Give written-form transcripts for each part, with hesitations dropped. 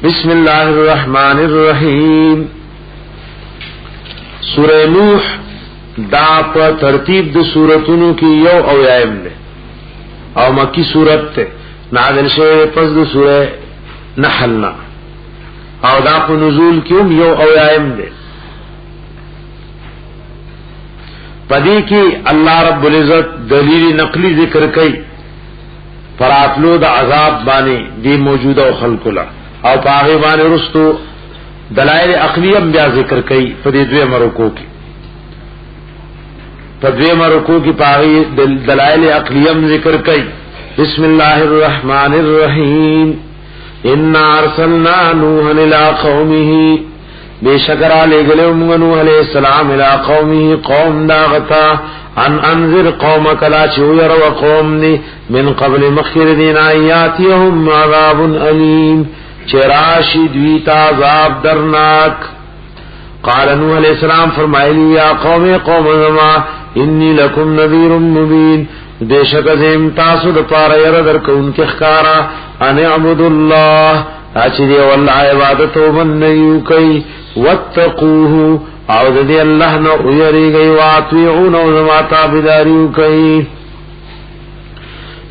بسم الله الرحمن الرحیم. سورہ نوح دا په ترتیب د سوراتونو کې یو اویایم ده او مکی سورت ته نازل شوه پس د سورہ نحل نه او دا په نزول کې یو اویایم ده. پدې کې الله رب العزت دلیل نقلی ذکر کوي فراتلو د عذاب باندې دی موجوده خلق لا او پاغه باندې رستو دلائل عقلیه بیا ذکر کوي په دې دوه مرکو کې پاغه دلائل عقلیه ذکر کوي. بسم الله الرحمن الرحیم. ان ارسلنا نوحا الى قومه بیشکر علی گلو نوح علیہ السلام الى قومه قوم داغتا ان انذر قومک لا چویر وقوم نی من قبل مخیر دین آیاتیهم عذاب علیم چراشی دویتا عذاب درناک. قال نوح علیہ السلام فرمائلی یا قوم زما انی لکم نذیر مبین بیشک زم تاسو د پاره ير درکون کې ښکارا ان اعبد الله اچ دی والله عبادت ومنیو کوي واتقوه او دې الله نو یریږي واطيعون او زما تابعداري کوي.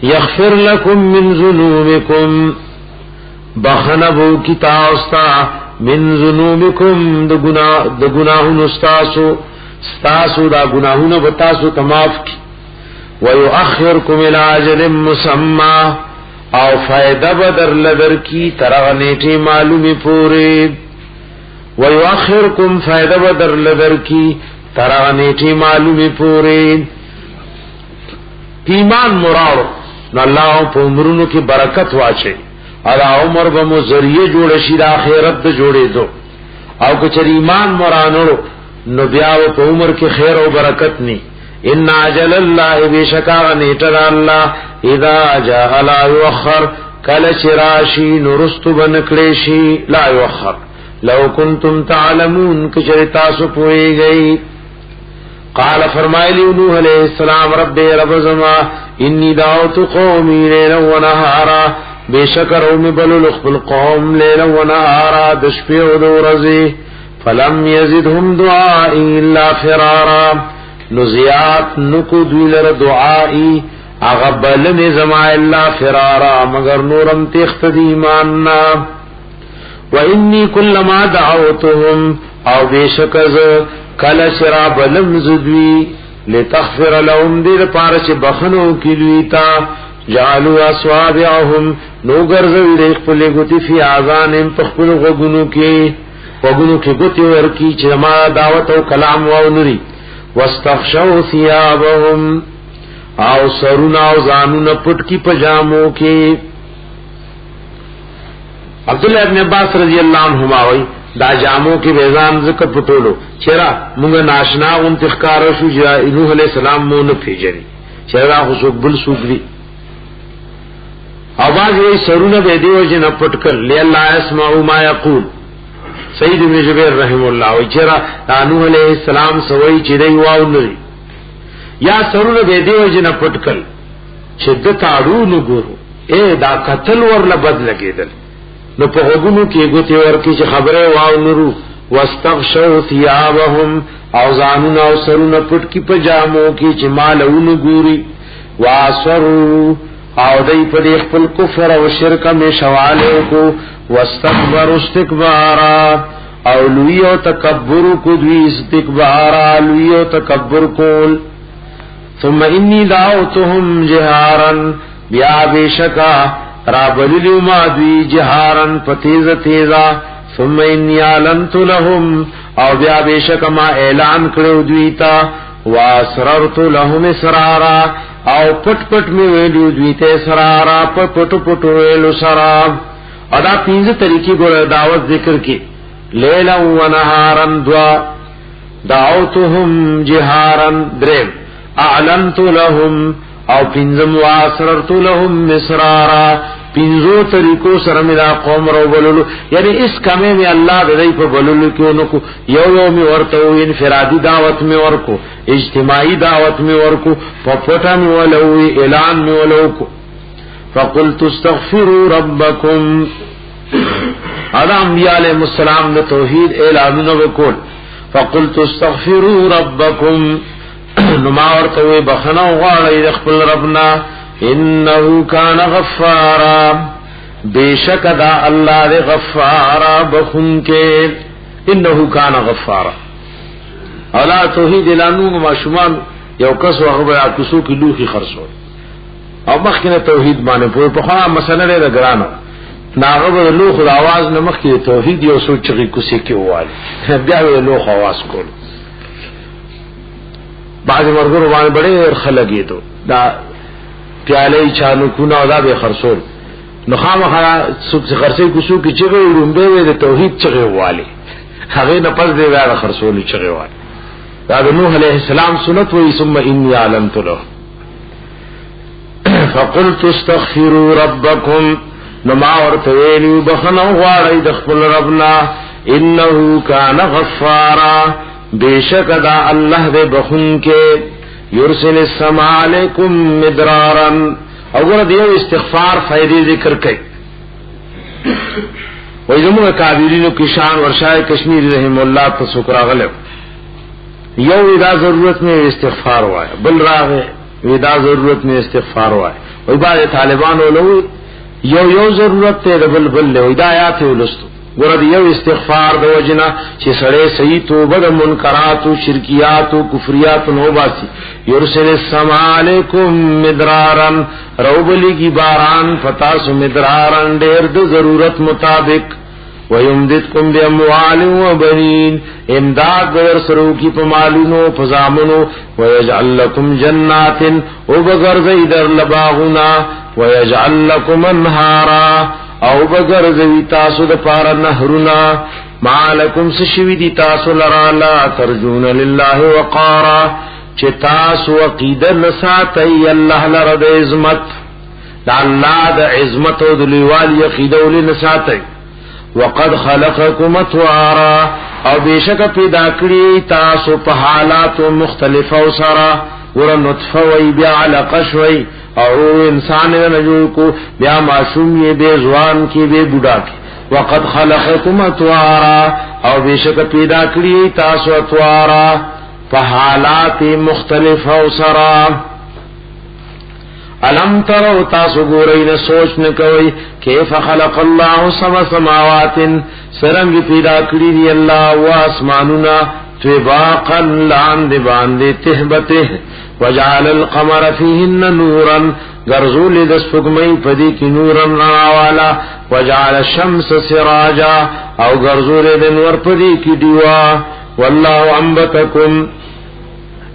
یغفر لكم من ذنوبكم بخنبو کی تاستا من ذنوبكم د گناهونو استاسو دا گناهونو بتاسو تماف کی ويؤخركم الى اجل مسمى او فائدہ بدر لدر کی ترغنیٹی معلومی پوری ويؤخركم فائدہ بدر لدر کی ترغنیٹی معلومی پوری. ایمان مراد نو الله په عمرونو کې برکت واچي ادا عمر به مو ذریعہ جوړ شي د آخرت ته جوړې دو او که چر ایمان مرانو نو بیا په عمر کې خیر او برکت ني. ان اجل الله بشکا نیټه الله اذا جاء لا يؤخر کل شراشی نورست بنکړې شي لا يؤخر لو کنتم تعلمون کچر تاسو پوي گئی. قال فرمایلی نوح علیہ السلام رب زما انی دعوت قومی لیلا و نهارا بشکر او مبلل خپل قوم لیلا و نهارا دشپی و دورزی فلم یزدهم دعائی الا فرارا نزیات نکو دویلر دعائی اغبل نظم الا فرارا مگر نورم تیخت دیماننا. و انی کلما دعوتهم او بشکز کل شراب لمزدوی لتغفر لهم دیر پارچ بخنو کلویتا جعلوا اصوابعهم نو گرزوی دیخ پلی گوتی فی آذانم پخپل غگنو کی گوتی ورکی چما دعوت و کلام و نری واستغشوا ثيابهم او سرنا او زانون پټ کی پجامو کې. عبداللہ ابن عباس رضی اللہ عنہما وی دا جامو کې بیزان ذکر پټولو چیرې موږ ناشنا اون تخکار شو نوح علیہ السلام مو نه پیژني چیرې خو څوک بل څوک دی اواز وی سرونه به دیو جن پټکل لی الله اسمعوا ما یقول. سید ابن جبیر رحم الله و چرا نوح علیہ السلام سوئی چې دی واو نری یا سرونه به دیو جن پټکل شدت اړو نو ګورو اے دا قتل ورله بد لګیدل نو په وګونو کې ګوتی ورکی چې خبره واو نرو واستغشوا ثيابهم او زانون او سرونه پټ کی پجامو کې چې مالونو ګوري واسروا او دای په خپل کفر او شرک می شواله کو واستكبروا استكبارا او لوی او تکبر کو دوی استکبارا لوی او تکبر کول. ثم انی دعوتهم جهارا بیا بشکا رابلیو ما دوی جهارا فتیزا ثم انی اعلنت لهم او بیا بشکا ما اعلان کړو دوی تا واسررت لهم اسرارا او پټ پټ می ویلو دوی ته اسرارا پټ پټ ویلو سرا. ادا پینځه طریقې ګور دعوت ذکر کی لیلا و نهارا دعا دعوتهم جهارا درم اعلنت لهم او پینځم واسررت لهم مسرارا پینځو طریقو سره میرا قوم رو بللو یعنی اس کمه می الله د دې په بللو کې نو یو می ورته انفرادی دعوت می ورکو اجتماعی دعوت می ورکو پپټا می ولو اعلان می ولو فقلت استغفروا ربكم ادا انبیاء علیہ السلام د توحید اعلانونه وکول فقلت استغفروا ربکم نما ورته بخنه غواړی د خپل ربنا انه کان غفارا بیشک دا الله دې غفارا بخون کې انه کان غفارا الا توحید اعلانونه ما شومان یو کس هغه کوسو کې لوخي خرڅو او مخکنه توحید باندې په خوا مسله لري ګرانه ناغه لوخ د आवाज نه مخکې توحید یو سوچږي کوسي کې وایي بیا له لوخ आवाज کول بعض مرګرو باندې بڑے خلګي ته دا پیاله چالو کو نه دا به خرصول نو خامخا سوق خرڅي کوسو کې چې رومبه د توحید چغه والی هغه نه پس دی دا خرصول چغه والی دا د نوح علیہ السلام سنت وی ثم انی علمت له فقلت استغفروا ربکم نما ورته ویلو بخنه غواړی د خپل ربنا انه کان غفارا بیشک دا الله دې بخون کې یرسل السماء علیکم مدرارا اور دیو استغفار فائدې ذکر کړي وای زموږ کابرینو کشان ورشای کشمیر رحم الله تاسو راغلو یو ادا ضرورت میں استغفار وای بل راغه ادا ضرورت میں استغفار وای وای بعد طالبان ولوي یو ضرورت ته بل له ہدایت ولستو ګور دی یو استغفار د وجنا چې سړی صحیح توبه د منکرات او شرکیات او کفریات نو باسي یرسل السماء علیکم مدرارا روبلی کی باران فتاس مدرارا ډیر د ضرورت مطابق ويمددكم باموال وبنين امداد ور سرو کی پمالونو فزامنو ويجعل لكم جنات وبغرزي در لباغنا ويجعل لكم انهارا او بغرزي تاسو د پار نهرنا مالکم سشوی دی تاسو لرا لا ترجون لله وقارا چې تاسو عقیده نساتی الله لره د عظمت د الله د عظمت او د لیوال عقیده ول نساتی وقد خلقكم اطوارا او بیشک پیدا کړی تاسو په حالات مختلفه او سره ور نطفه وی بیا علقه شوی او انسان نه جوړ کو بیا معصوم یې به ځوان کې به بوډا کې وقد خلقكم اطوارا او بیشک پیدا کړی تاسو اطوارا په حالات مختلفه او سره علم ترو تاسو ګورئ نه سوچ نه کوي کیف خلق الله سبع سماوات سرنګ پیدا کړی دی الله او اسمانونه طباقا لاند باندې تهبته وجعل القمر فيهن نورا غرزول د سپګمې پدې کې نورن راوالا وجعل الشمس سراجا او غرزول د نور پدې کې دیوا والله انبتکم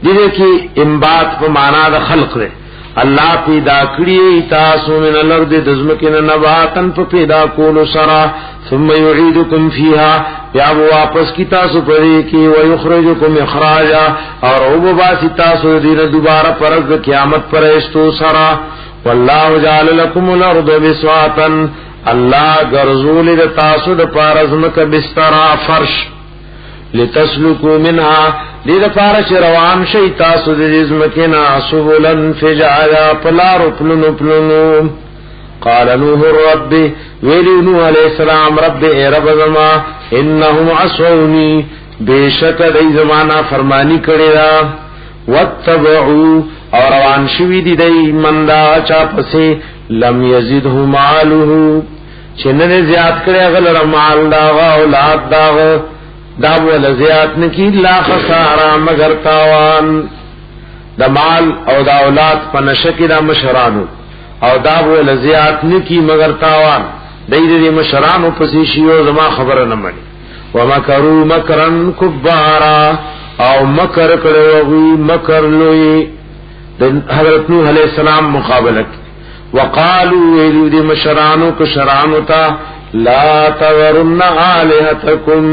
دې کې انبات په معنا د خلق دی الله پیدا کړی تاسو من الارض دزمکن نباتن په پیدا کولو سرا ثم يعيدكم فيها یا واپس کی تاسو پرې کې ويخرجكم اخراجا اور او باسی تاسو دې دوباره پرز قیامت پر استو سرا والله جعل لكم الارض بساطا الله غرزول تاسو د پارزمک بستر فرش لتسلكوا منها دې پارش روان شي تاسو د رزمکنا سبولن فجعلا پلار پلونو قال نوح رب ویلو علیہ السلام رب اے رب زما انهم عصوني بیشک دای زمانہ فرمانی کړی را واتبعوا اور روان شوی دی دای مندا چا پسې لم یزده ماله چنه زیات کړی غل مال دا اولاد دا ول زیات نکی لا خسارا مگر تاوان د مال او د اولاد په نشکی د مشرانو او دا ول زیات نکی مگر تاوان دې مشرانو پسې شیو زما خبره نه مانی ومکروا مکرن کبارا او مکر کړو مکر لوی د حضرت نوح علیہ السلام مقابله وقالوا دې مشرانو کو شرانو تا لا تذرن الہتکم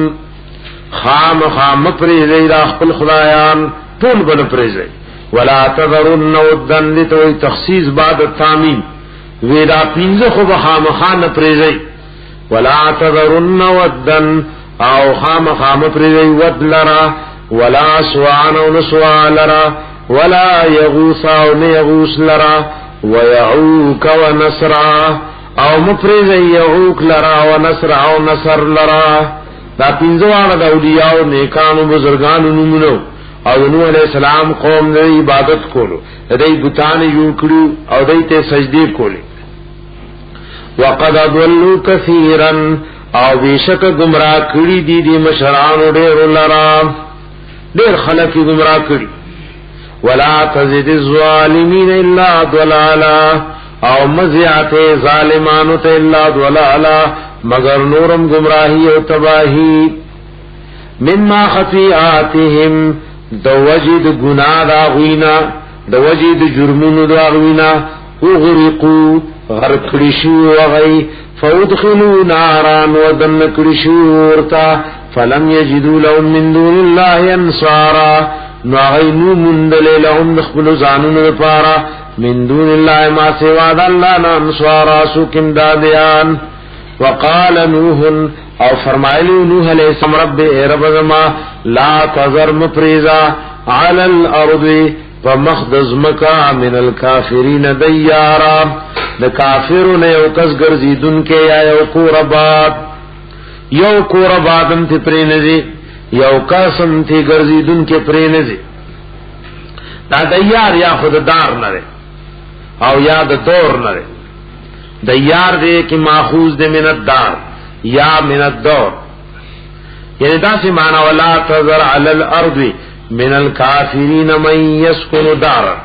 خام پریزی دا خپل خدایان طول بن پریزی ولا تذرن ودن لتوی تخصیص بعد التامین ویدا پینزه خوب خام پریزی ولا تذرن ودن او خام پریزی ود لرا ولا سوان و نسوان لرا ولا یغوث و نیغوث لرا ویعوک و نصرا او مفرز یعوق لرا و نصر او نصر لرا دا پینزوانا دا اولیاء و نیکانو بزرگانو نمونو او نوح علیہ السلام قوم دا عبادت کولو دا بتان یو کرو او دا تے سجدے کولی وقد اضلوا كثيرا او بیشک گمراہ کړي دي مشرانو ډېر لرا ډېر خلک گمراہ کړي ولا تزد الظالمين الا ضلالا او مزیات ظالمانو ته الا ضلالا مگر نورم گمراہی او تباہی مما خطیئاتهم دو وجد گناہ دا غوینا دو وجد جرمون دا غوینا اغرقو غرق کړشو وغی فادخلوا نارا ودن کړشو ورتا فلم یجدوا لهم من دون الله انصارا نغینو مندل لهم دخل زانون پارا من دون الله ما سوا د الله انصارا سوکم دادیان وقال نوح او فرمایلی نوح علیہ السلام رب اے رب زما لا تذر مفرزا علی الارض فمخدز مکا من الکافرین دیارا د کافرون یو کس ګرځیدون کې یا یو کور آبادم ته پرې نزي یو قسم ته ګرځیدون کې پرې نزي دا دیار یا خوددار نه او یا د دور نه دیار دې کې ماخوذ دې من الدار یا من الدور یعنی دا سی معنی ولا تذر علی الارض من الکافرین من یسکن دارا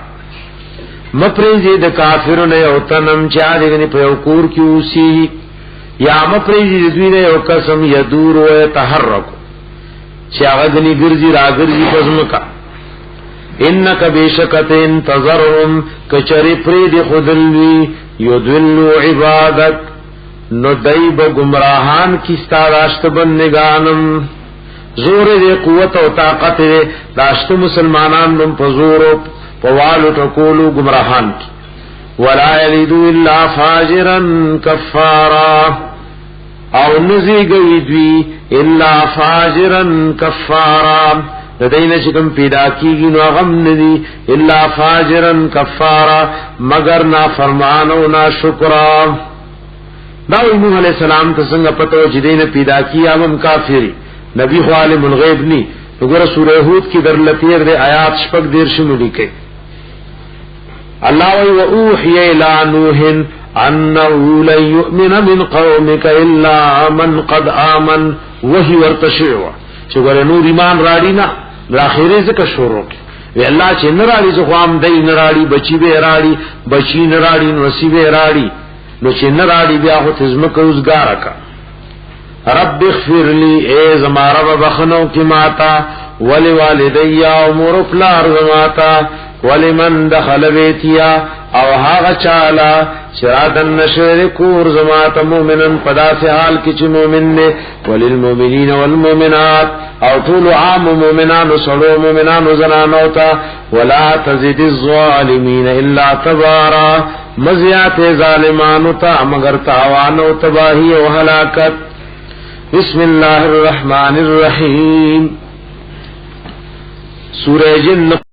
مپریزی د کافرون یو تنم چا دغنی په یو کور کې اوسی یا مپریزی د دوی نه یو قسم یدور و یتحرک چا غدنی ګرځي راګرځي پزمکا انک بیشکتن تذرهم کچری پرید خودلوی یدلو عبادت نو دایب گمراهان کی ستاراشت بندگانم زور دے قوت و طاقت دے داشت مسلمانان نم پزورو پوالو تکولو گمراہان کی ولا یلیدو الا فاجرا کفارا او نزی گئی دوی الا فاجرا کفارا دین چکم پیدا کیگی نو غم ندی الا فاجرا کفارا مگر نا فرمانو نا شکرا داوی نوح علیہ السلام تسنگ پتو جدین پیدا کی امم کافری نبی خو عالم الغیب نی وګوره سورہ ہود کی در لتیر دے آیات شپږ دیر شمو لیکي الله و اوحی الی نوح انه لن یؤمن من قومک الا من قد آمن وهي ورتشوا چې ګوره نور ایمان راړي نه اخیره ځکه شروع وی الله چې نه راړي زه خو ام دای نه راړي بچی به راړي بچی نه راړي نصیب راړي نو چې نه راړي بیا خو تزمکه اوسګار کا رب اغفر لی اے زما رب بخنو کی ماتا ولی والدی امور پلار زماتا ولی من دخل بیتیا او هاغ چالا شرادن نشر کور زماتا مومنن پدا سے حال کچ مومن نے وللمومنین والمومنات او طول عام مومنان صلو مومنان زنانوتا ولا تزد الظالمین الا تبارا مزیات ظالمانوتا مگر تاوانو تباہی و حلاکت بسم اللہ الرحمن الرحیم سورہ جن